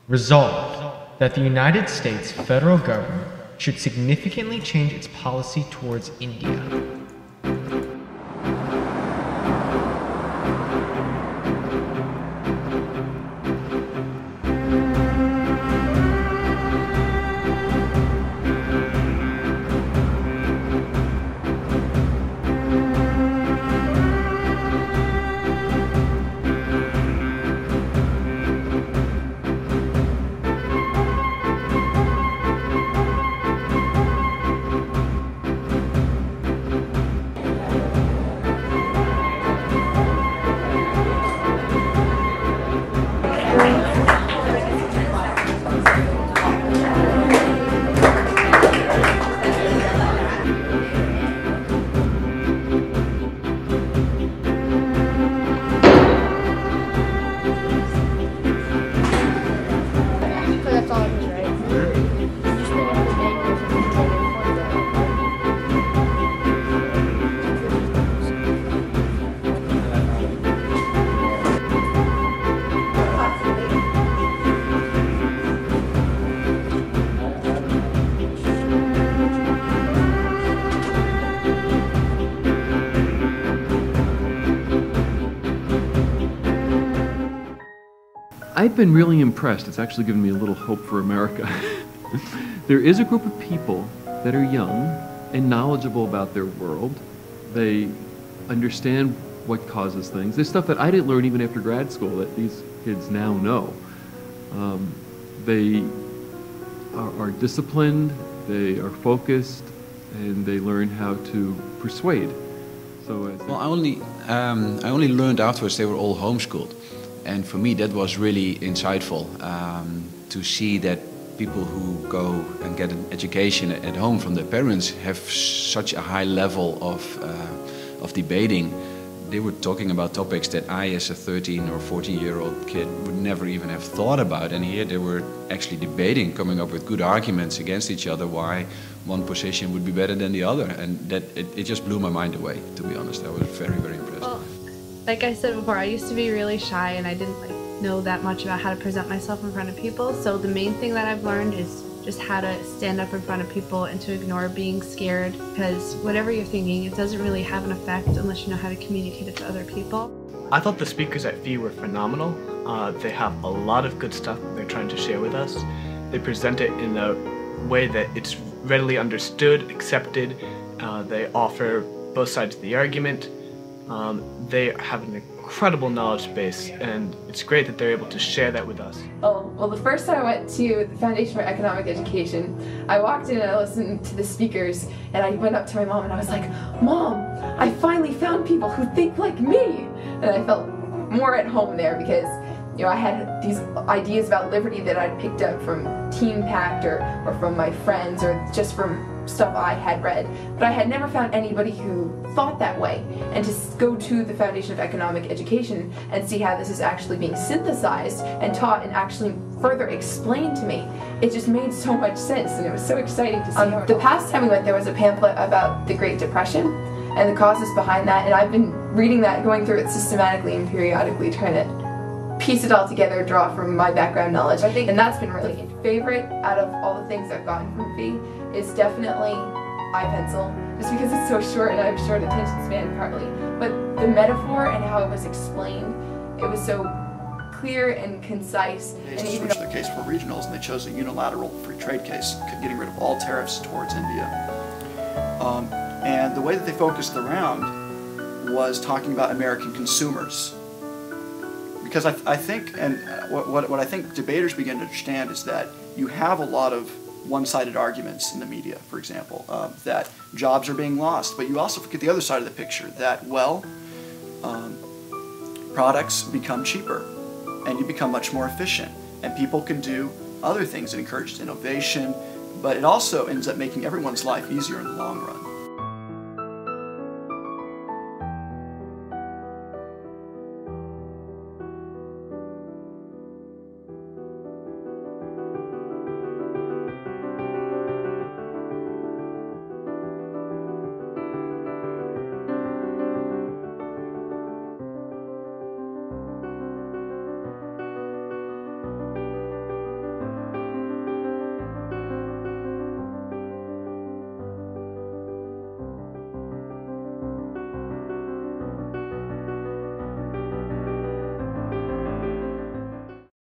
Resolved that the United States federal government should significantly change its policy towards India. I've been really impressed. It's actually given me a little hope for America. There is a group of people that are young and knowledgeable about their world. They understand what causes things. There's stuff that I didn't learn even after grad school that these kids now know. They are disciplined, they are focused, and they learn how to persuade. Well, I only learned afterwards they were all homeschooled. And for me that was really insightful to see that people who go and get an education at home from their parents have such a high level of debating. They were talking about topics that I, as a 13 or 14-year-old kid, would never even have thought about. And here they were actually debating, coming up with good arguments against each other why one position would be better than the other. And that it just blew my mind away, to be honest. I was very, very impressed. Well, like I said before, I used to be really shy and I didn't know that much about how to present myself in front of people. So the main thing that I've learned is just how to stand up in front of people and to ignore being scared, because whatever you're thinking, it doesn't really have an effect unless you know how to communicate it to other people. I thought the speakers at FEE were phenomenal. They have a lot of good stuff that they're trying to share with us. They present it in a way that it's readily understood, accepted. They offer both sides of the argument. They have an incredible knowledge base, and it's great that they're able to share that with us. Oh, well, the first time I went to the Foundation for Economic Education, I walked in and I listened to the speakers, and I went up to my mom and I was like, "Mom, I finally found people who think like me!" And I felt more at home there because, you know, I had these ideas about liberty that I'd picked up from Team Pact or from my friends or just from stuff I had read, but I had never found anybody who thought that way. And to go to the Foundation of Economic Education and see how this is actually being synthesized and taught and actually further explained to me, it just made so much sense, and it was so exciting to see. The past time we went, there was a pamphlet about the Great Depression and the causes behind that, and I've been reading that, going through it systematically and periodically, trying to piece it all together, draw from my background knowledge. I think, and that's been really my favorite out of all the things I've gotten from FEE is definitely iPencil, just because it's so short and I have short attention span partly. But the metaphor and how it was explained, it was so clear and concise. They switched their case for regionals and they chose a unilateral free trade case, getting rid of all tariffs towards India. And the way that they focused the round was talking about American consumers. Because I think, and what I think debaters begin to understand is that you have a lot of one-sided arguments in the media, for example, that jobs are being lost, but you also forget the other side of the picture, that, well, products become cheaper and you become much more efficient, and people can do other things that encourage innovation, but it also ends up making everyone's life easier in the long run.